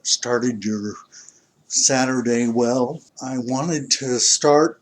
started your Saturday well. I wanted to start,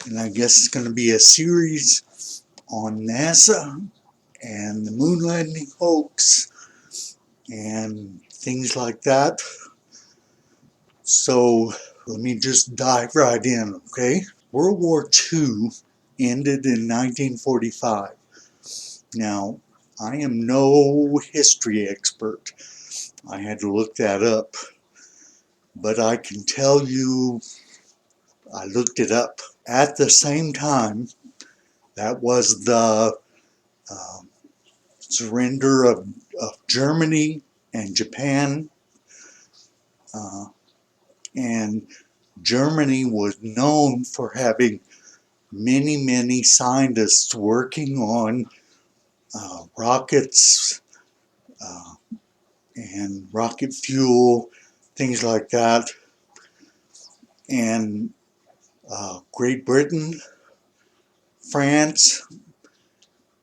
and I guess it's going to be a series on NASA and the moon landing hoax and things like that. So let me just dive right in, okay? World War II ended in 1945. Now, I am no history expert. I had to look that up. But I can tell you, I looked it up. At the same time, that was the uh, surrender of Germany and Japan. Uh, and Germany was known for having many scientists working on rockets uh, and rocket fuel, things like that. And Great Britain, France,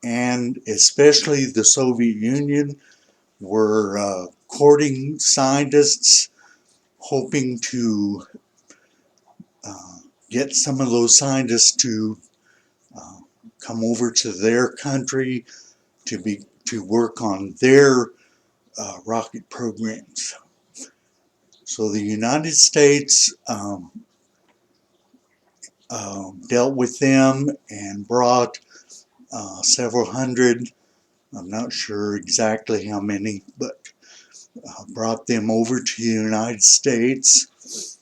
and especially the Soviet Union were courting scientists, hoping to get some of those scientists to uh, come over to their country to work on their rocket programs. So the United States dealt with them and brought several hundred, I'm not sure exactly how many, but brought them over to the United States.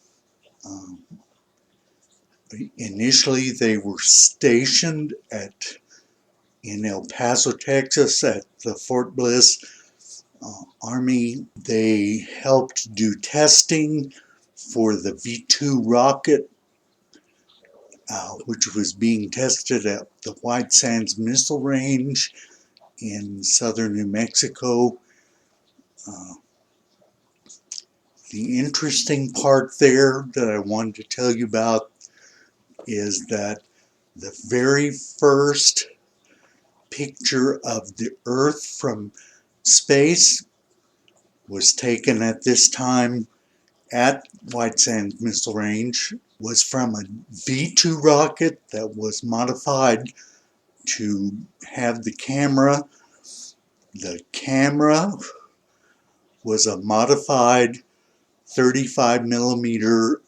Um, Initially, they were stationed in El Paso, Texas, at the Fort Bliss Army. They helped do testing for the V-2 rocket, which was being tested at the White Sands Missile Range in southern New Mexico. Uh, the interesting part there that I wanted to tell you about is that the very first picture of the Earth from space was taken at this time at White Sands Missile Range, was from a V-2 rocket that was modified to have the camera. The camera was a modified 35 millimeter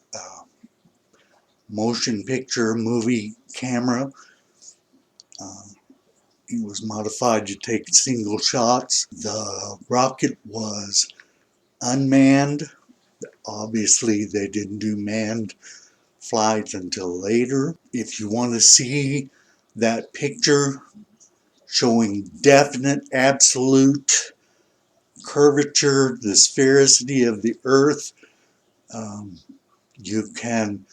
motion picture movie camera. Uh, it was modified to take single shots. The rocket was unmanned. Obviously, they didn't do manned flights until later. If you want to see that picture showing definite, absolute curvature, the sphericity of the Earth, um, you can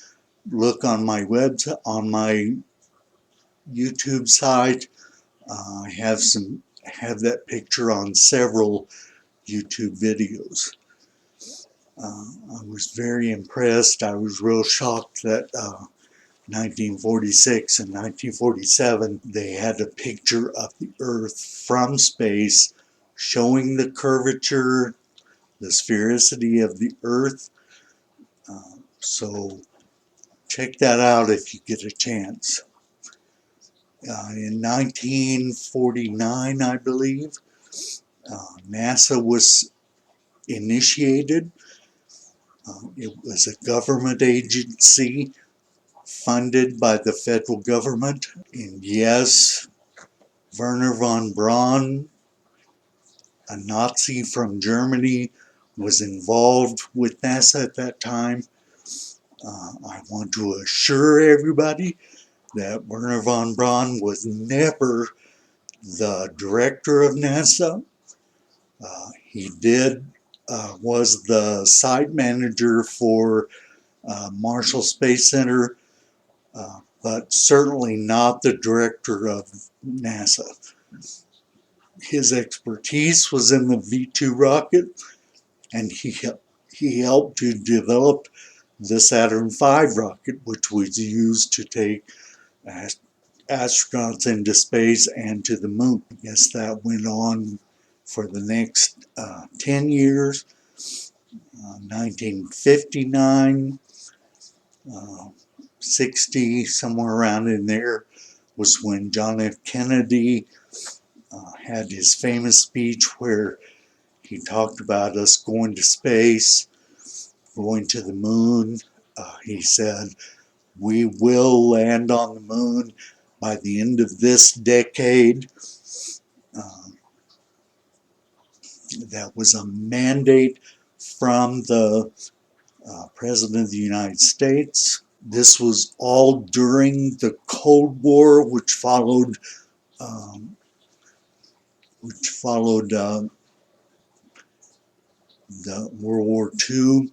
look on my my YouTube site. I have that picture on several YouTube videos. I was very impressed. I was real shocked that 1946 and 1947 they had a picture of the Earth from space showing the curvature, the sphericity of the Earth. So check that out if you get a chance. In 1949, I believe, NASA was initiated. It was a government agency funded by the federal government. And yes, Werner von Braun, a Nazi from Germany, was involved with NASA at that time. I want to assure everybody that Werner von Braun was never the director of NASA. He was the site manager for Marshall Space Center, but certainly not the director of NASA. His expertise was in the V-2 rocket, and he helped to develop the Saturn V rocket, which was used to take astronauts into space and to the moon. I guess that went on for the next 10 years. 1959, 60, somewhere around in there, was when John F. Kennedy had his famous speech where he talked about us going to space, going to the moon. He said, we will land on the moon by the end of this decade. That was a mandate from the President of the United States. This was all during the Cold War, which followed um, the World War II.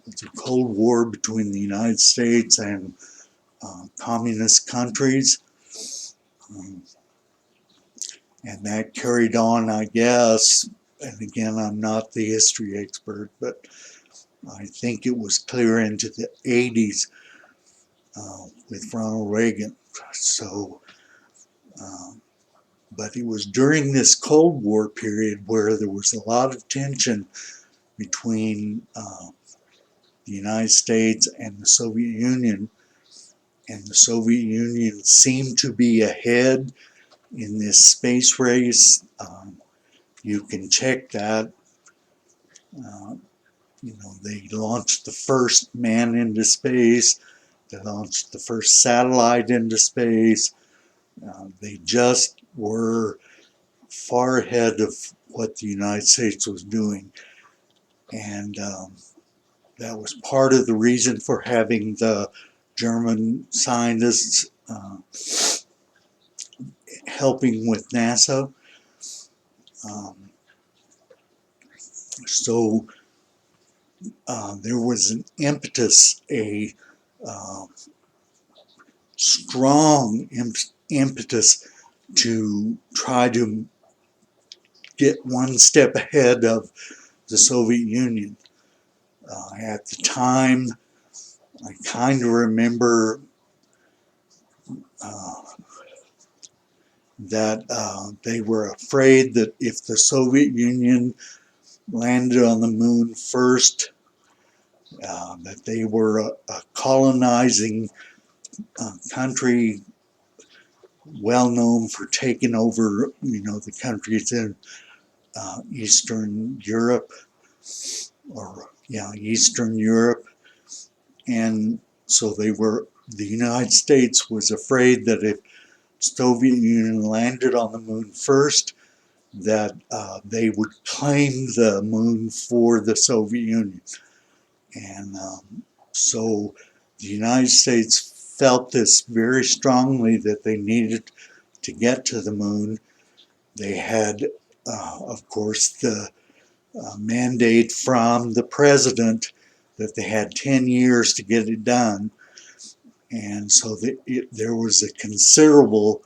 It's a Cold War between the United States and communist countries. Um, and that carried on, I guess, and again, I'm not the history expert, but I think it was clear into the 80s with Ronald Reagan. So, but it was during this Cold War period where there was a lot of tension between the United States and the Soviet Union, and the Soviet Union seemed to be ahead in this space race. You can check that. They launched the first man into space. They launched the first satellite into space. They just were far ahead of what the United States was doing. And that was part of the reason for having the German scientists helping with NASA. Um, so there was an impetus, a uh, strong impetus to try to get one step ahead of the Soviet Union. At the time, I kind of remember uh, that they were afraid that if the Soviet Union landed on the moon first, that they were a colonizing country well known for taking over, the countries in Eastern Europe, Eastern Europe. And so the United States was afraid that if Soviet Union landed on the moon first, that they would claim the moon for the Soviet Union. And so the United States felt this very strongly that they needed to get to the moon. They had, of course, the mandate from the president that they had 10 years to get it done. And so there was a considerable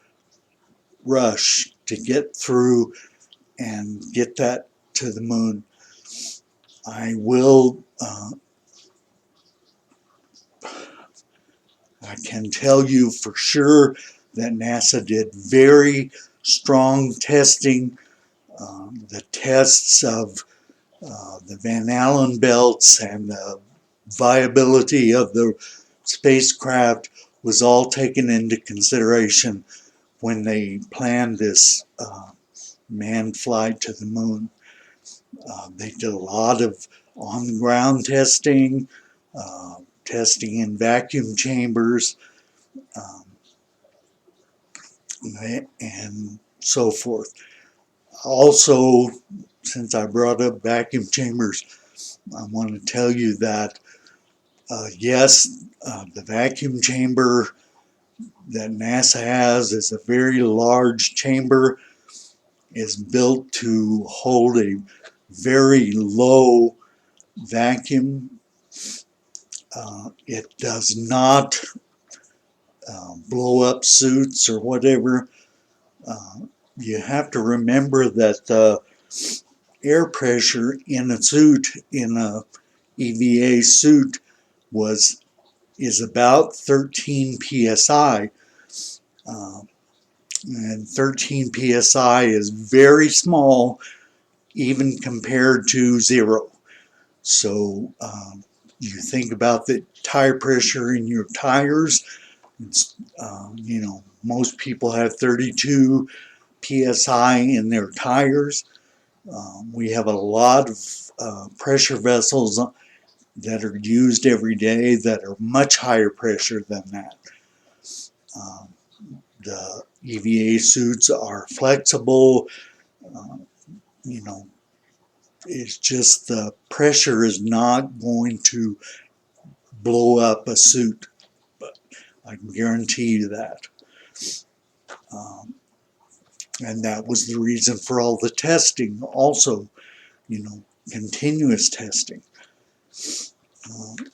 rush to get through and get that to the moon. I can tell you for sure that NASA did very strong testing. The tests of the Van Allen belts and the viability of the spacecraft was all taken into consideration when they planned this manned flight to the moon. They did a lot of on-the-ground testing, testing in vacuum chambers, um, and so forth. Also, since I brought up vacuum chambers, I want to tell you that yes, the vacuum chamber that NASA has is a very large chamber. It's built to hold a very low vacuum. It does not blow up suits or whatever. Uh, you have to remember that the air pressure in a suit, in a EVA suit, is about 13 psi. Uh, and 13 psi is very small, even compared to zero. So you think about the tire pressure in your tires. It's, most people have 32 psi in their tires. We have a lot of pressure vessels that are used every day that are much higher pressure than that. Um, the EVA suits are flexible. Uh, you know, it's just the pressure is not going to blow up a suit. But I can guarantee you that. Um, and that was the reason for all the testing also, continuous testing.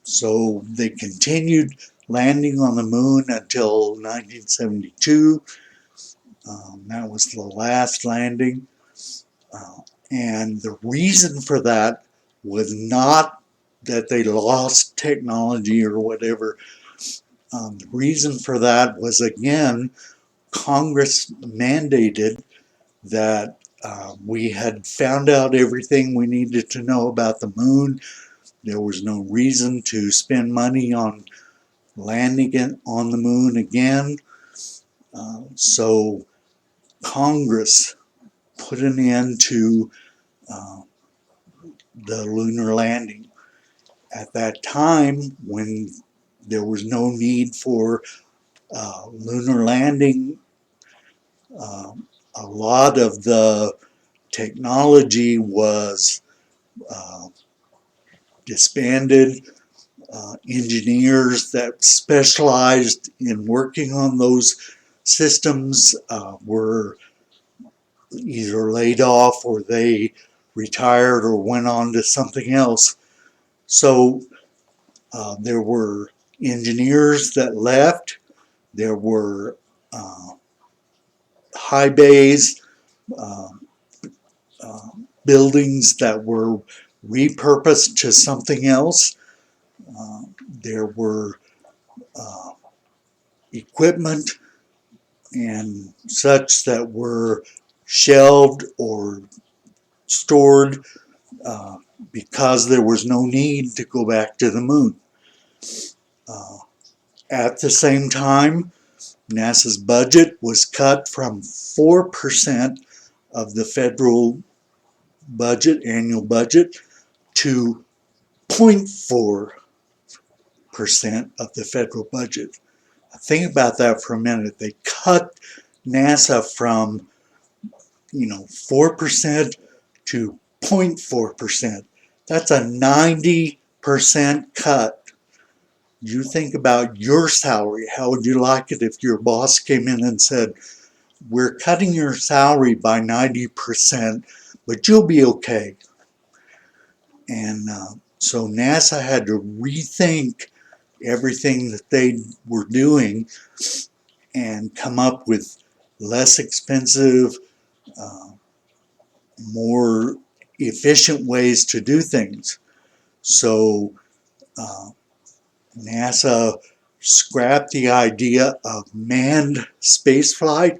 So they continued landing on the moon until 1972. That was the last landing. Uh, and the reason for that was not that they lost technology or whatever. The reason for that was, again, Congress mandated that we had found out everything we needed to know about the moon. There was no reason to spend money on landing it on the moon again. So Congress put an end to uh, the lunar landing. At that time, when there was no need for lunar landing, uh, a lot of the technology was uh, disbanded. Engineers that specialized in working on those systems were either laid off or they retired or went on to something else. So there were engineers that left. There were high bays, uh, uh, buildings that were repurposed to something else. There were uh, equipment and such that were shelved or stored uh, because there was no need to go back to the moon. Uh, at the same time, NASA's budget was cut from 4% of the federal budget, annual budget, to 0.4% of the federal budget. Think about that for a minute. They cut NASA from 4% to 0.4%. That's a 90% cut. You think about your salary. How would you like it if your boss came in and said, we're cutting your salary by 90%, but you'll be okay? And so NASA had to rethink everything that they were doing and come up with less expensive, uh, more efficient ways to do things. So uh, NASA scrapped the idea of manned spaceflight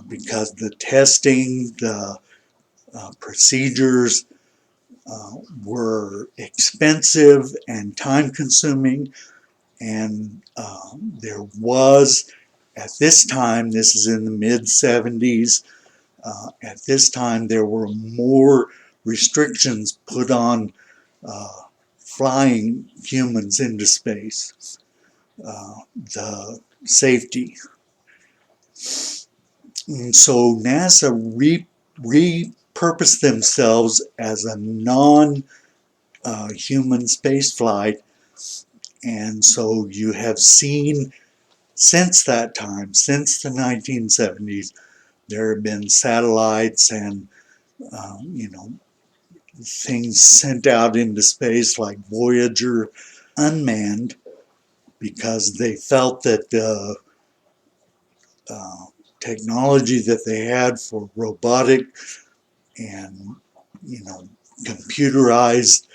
because the testing, the procedures were expensive and time consuming. And there was, at this time, this is in the mid 70s, at this time there were more restrictions put on flying humans into space. The safety. And so NASA repurposed themselves as a non-human space flight. And so you have seen since that time, since the 1970s, there have been satellites and, things sent out into space like Voyager, unmanned, because they felt that the uh, technology that they had for robotic and computerized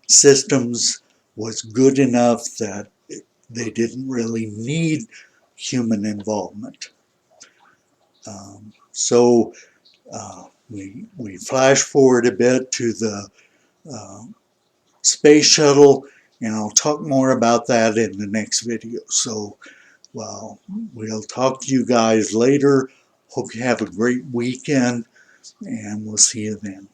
systems was good enough that they didn't really need human involvement. So we flash forward a bit to the space shuttle, and I'll talk more about that in the next video. So, well, we'll talk to you guys later. Hope you have a great weekend, and we'll see you then.